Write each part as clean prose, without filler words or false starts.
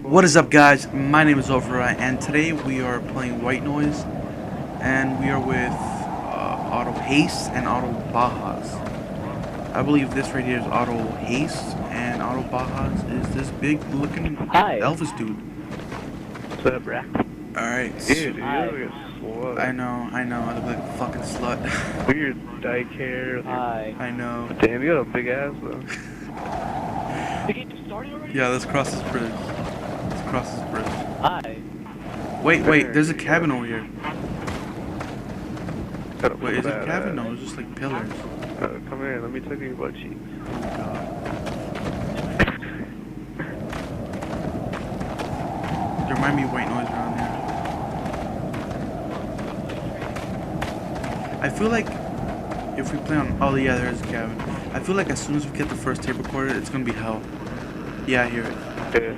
What is up, guys? My name is Override, and today we are playing White Noise, and we are with Auto Hastes and Auto Bajas. I believe this right here is Auto Hastes, and Auto Bajas is this big looking Hi. Elvis dude. What's up, bro? Alright, Dude, you look like a slut. I know, I look like a fucking slut. Weird dyke hair. Hi. I know. Damn, you got a big ass though. The game just started already? Yeah, let's cross this bridge. Let's cross this bridge. Hi. Wait, there's a cabin over here. Wait, is it a cabin? No, it's just like pillars. Come here, let me tuck your butt cheeks. Oh god. There might be white noise around here. I feel like if we play on... Oh yeah, there is a cabin. I feel like as soon as we get the first tape recorder, it's gonna be hell. Yeah, I hear it. Yeah.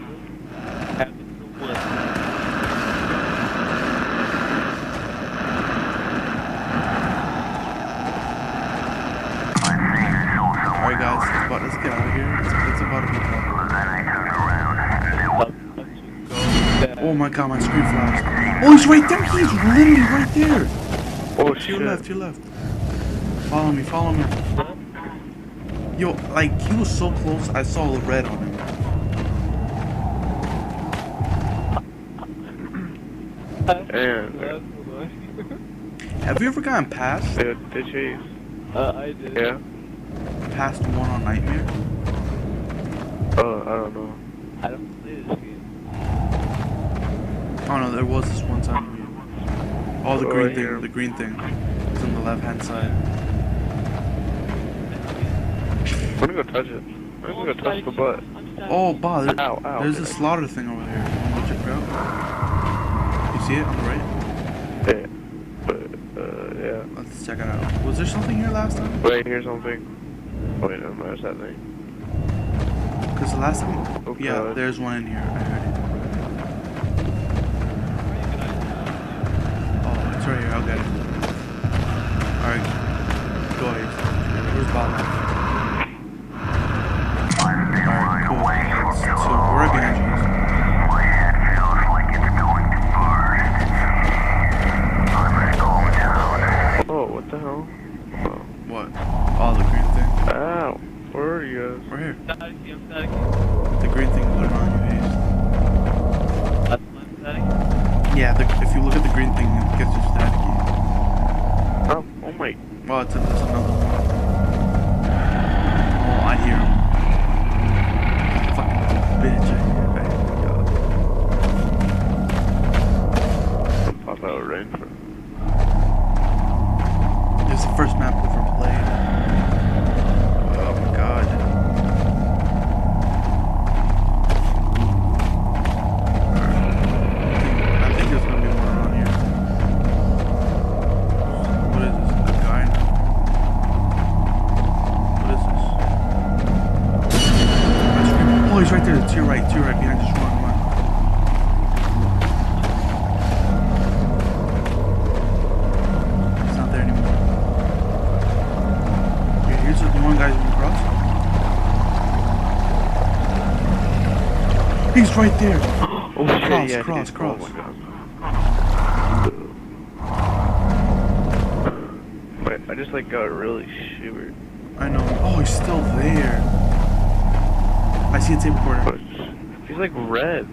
Alright guys, let's get out of here. It's about to be hell. Oh my god, my screen flashed. Oh, he's right there! He's literally right there! Oh To shit. your left, to your left. Follow me, follow me. Yo, like, he was so close, I saw the red on him. And Have you ever gotten past? they chase. I did. Yeah. Past one on Nightmare? I don't know. I don't play this game. Oh no, there was this one time. Oh, the Oh, green right thing, here. the green thing. It's on the left hand side. I'm gonna go touch it. I'm gonna go touch the butt. Oh, Bob, Ow, ow. there's a slaughter thing over there. You wanna go check it out? You see it on the right? Yeah. But, yeah. Let's check it out. Was there something here last time? Wait, here's something. Wait, no, there's that thing. Because the last time... Oh, yeah, God. there's one in here. I heard it. Oh, it's right here. I'll get it. Alright. Go ahead. Where's Bob? Alright, cool. So, we're right behind you. Oh, what the hell? Oh. What? Oh, the green thing. Ow. Where are you guys? Right here. I'm static. The green thing put it on your face. I'm static. Yeah, if you look at the green thing, it gets you staticky. Oh my. Well, it's another one. Oh, I hear him. Fucking bitch, I hear him. Pop out rain for. This is the first map we've ever played. Oh my god. I think there's gonna be one around here. What is this? A guy? What is this? Oh, he's right there. To your right, behind. Just run. He's not there anymore. Okay, here's the one guy's gonna cross. He's right there. Oh shit, Cross, yeah, cross, dude. cross. Oh my god. Wait, I just like got really shivered. I know. Oh, he's still there. I see a tape recorder. But he's like red.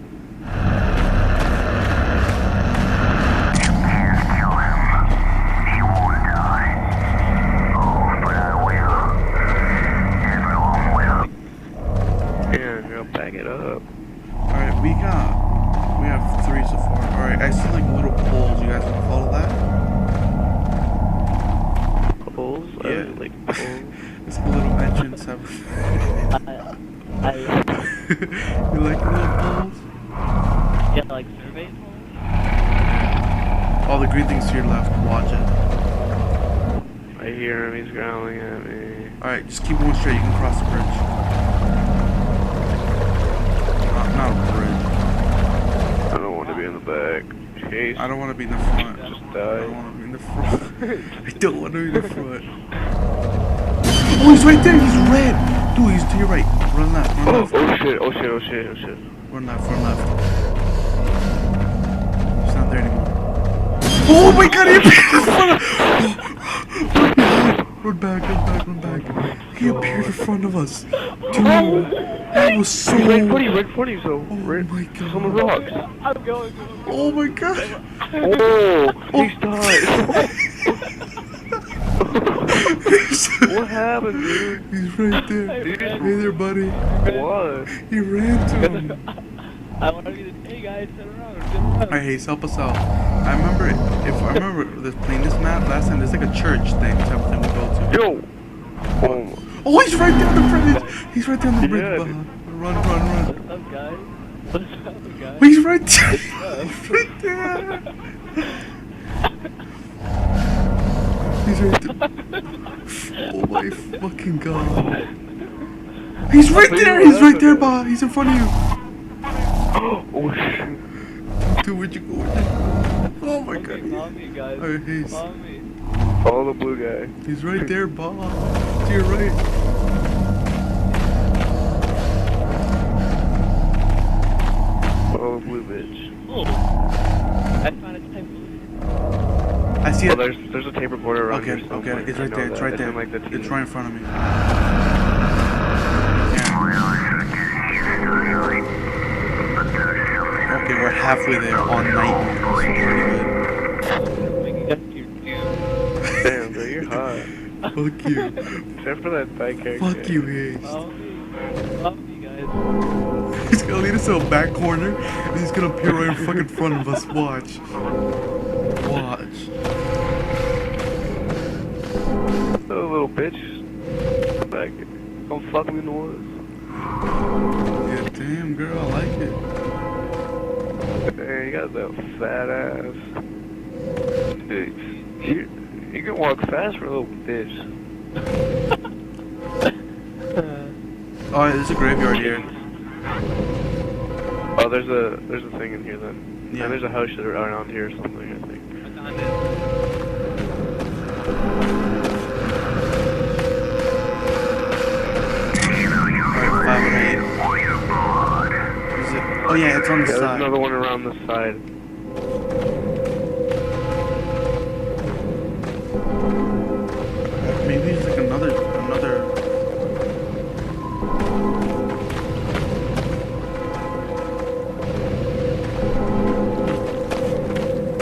Yeah, I'm gonna back it up. Alright, we have 3 so far. Alright, I see like little poles. You guys wanna follow that? Poles? Yeah. Like poles. It's a little entrance. You like the little poles? Yeah, like survey holes? All the green things to your left. Watch it. I hear him, he's growling at me. Alright, just keep going straight. You can cross the bridge. Not a bridge. I don't want to be in the back. Chase. I don't want to be in the front. Just I die. don't want to be in the front. I don't want to be in the front. Oh, he's right there. He's red. Dude, he's to your right. Run left. Run left. Oh shit. shit, oh shit, oh shit, oh shit. Run left, run left. He's not there anymore. Oh my god, he appeared in front of Run back, run back, run back. He appeared in front of us. Dude, that was so... Right in front of you, so... Oh my god. On the rocks. I'm going. Oh my god. Oh, he's died. What happened, dude? He's right there. Hey there, buddy. What? He ran to him. I want to be the hey guys, turn around. Turn around. Alright, Hayes, help us out. I remember this playing this map last time. There's like a church thing type of thing we go to. Yo! Oh, Oh, he's right there on the bridge. He's right there on the bridge. Yeah, Run, run, run. What's up, guys? What's up, guys? He's right there. He's right there. He's right there. Oh my fucking god. He's right there. He's right there, Ba. He's in front of you. oh shit. Dude, where'd you go? Oh my god. Follow me, guys. Alright, Hayes. Follow me. Follow the blue guy. He's right there, Ba. To your right. Follow the blue bitch. Oh. I found a type I see Oh, it. there's a tape recorder around Okay, here somewhere. okay, it's I right know there, it's that. right It's there. in, like, the It's TV. right in front of me. Okay, we're halfway there on nightmares. Pretty good. Damn, bro, you're hot. Fuck you. Except for that bike character. Fuck you, Hayes. Follow me. Follow me, guys. He's gonna lead us to a back corner and he's gonna appear right in fucking front of us. Watch. Watch. Oh, little bitch. Back. Don't fuck me in the woods. Yeah, damn, girl, I like it. Hey, you got that fat ass. Dude, you can walk fast for a little bitch. Oh, there's a graveyard here. Oh, there's a thing in here then. Yeah. And there's a house around here or something, I think. I found it. Alright, 5 and 8. Is it? Oh yeah, it's on the Yeah, there's side. another one around the side. Maybe it's like another.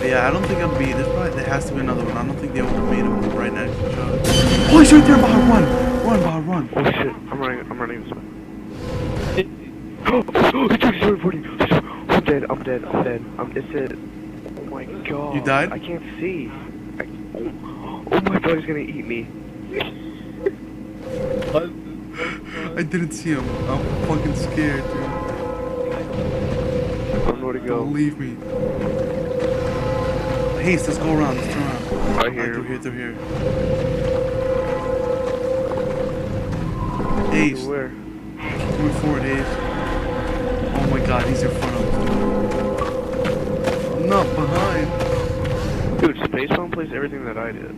Yeah, I don't think it'll be. There has to be another one. I don't think they would have made them right next to each other. Oh, he's right there, Baha, run! Run, Baha, run! Oh shit, I'm running this way. Oh, it's reporting. I'm dead. It's it. Oh my god. You died? I can't see. Oh my god, he's gonna eat me. I didn't see him. I'm fucking scared, dude. I don't know where to go. Don't leave me. Hey, let's go around. Let's turn around. Right here. Through here. Ace. Where? Move forward, Ace. Oh my god, he's in front of us. I'm not behind. Dude, Spacephone plays everything that I did.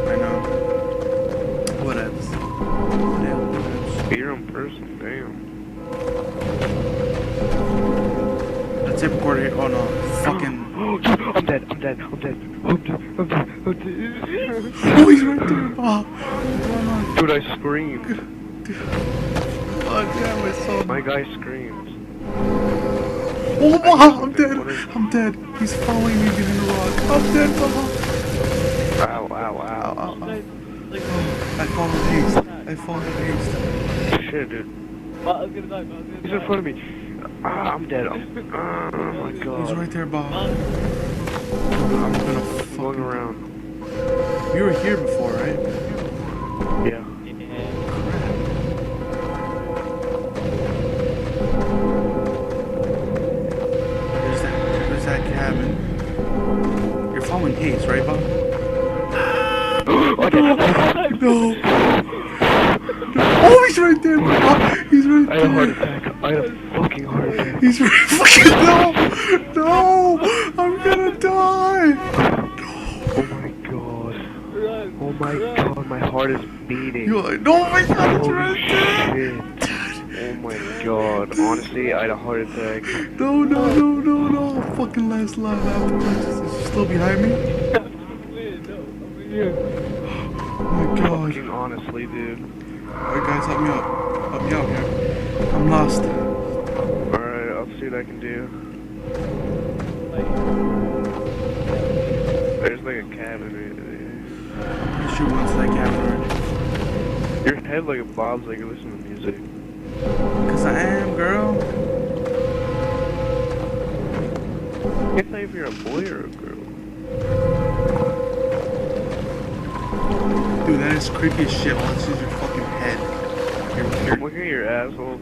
I know. Whatevs. Spear in person, damn. Let's tape recorder here. Oh no. Fucking. Oh, dude, I'm dead. Oh, he's right there. Oh. Dude, I screamed. Oh, damn, I saw him. My guy screams. Oh, Baha, I'm dead. I'm dead. He's following me behind the rock. I'm dead, Baha. Ow. I followed Haste. Shit, dude. Well, I was gonna die. He's in front of me. Ah, I'm dead. Oh my god. He's right there, Baha. I'm gonna I'm fucking... going around. You were here before, right? Yeah. There's that cabin. You're following Haste, right, Bob? No! Oh, he's right there! Bob. He's right I had a heart there! attack. I had a fucking heart attack. He's right fucking... No! I'm gonna die! Oh my god. Oh my god, my heart is beating. No, oh my god, it's Holy right there! shit. Oh my god, honestly, I had a heart attack. No, no, no, no, no. Fucking last line afterwards. Is she still behind me? Oh my god. Fucking honestly, dude. Alright, guys, help me out. Help me out here. I'm lost. Alright, I'll see what I can do. There's like a cabin right there. Shoot once that cabin already. Your head like a bob's like you're listening to music. Cause I am, girl. I can't tell if you're a boy or a girl. Dude, that is creepy as shit. All I see is your fucking head. I'm looking at your asshole.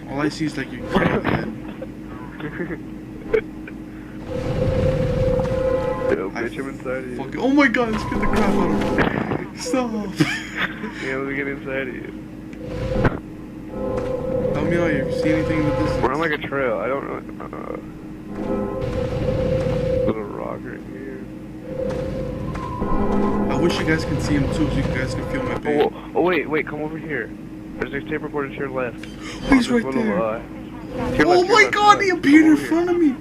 All I see is like your crap head. Yo, bitch, I'm inside of you. Fucking, oh my god, let's get the crap out of me. Stop. Yeah, let me get inside of you. Help me out here. See anything in the distance? We're on like a trail. I don't know. Little rock right here. I wish you guys can see him too, so you guys can feel my pain. Oh, wait, come over here. There's a tape recorder to your left. He's right there. Oh my god, he appeared in front of me.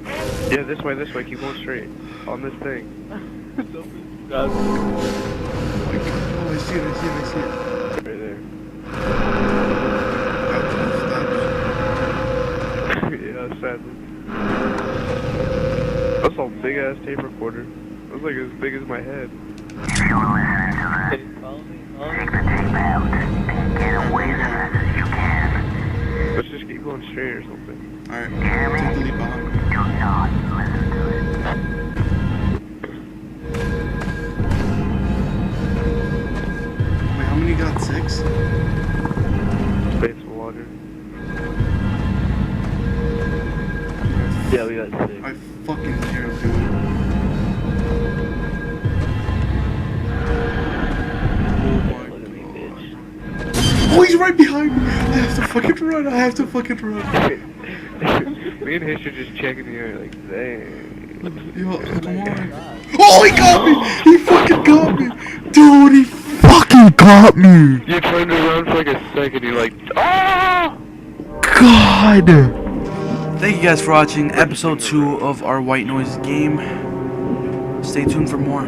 Yeah, this way. Keep going straight. On this thing. Oh, I see it. Right there. Yeah, sadly. That's a big ass tape recorder. That's like as big as my head. Let's just keep going straight or something. Alright, take the lead behind me. Wait, how many got 6? Space water. Yeah, we got 6. I fucking hear him, dude. Oh, he's right behind me! I have to fucking run, Me and Hish are just checking the air like, dang. Yo, come on. Oh, he got me! He fucking got me! Dude, he fucking got me! You turned around for like a second, you're like, ah! God! Thank you guys for watching episode 2 of our White Noise game. Stay tuned for more.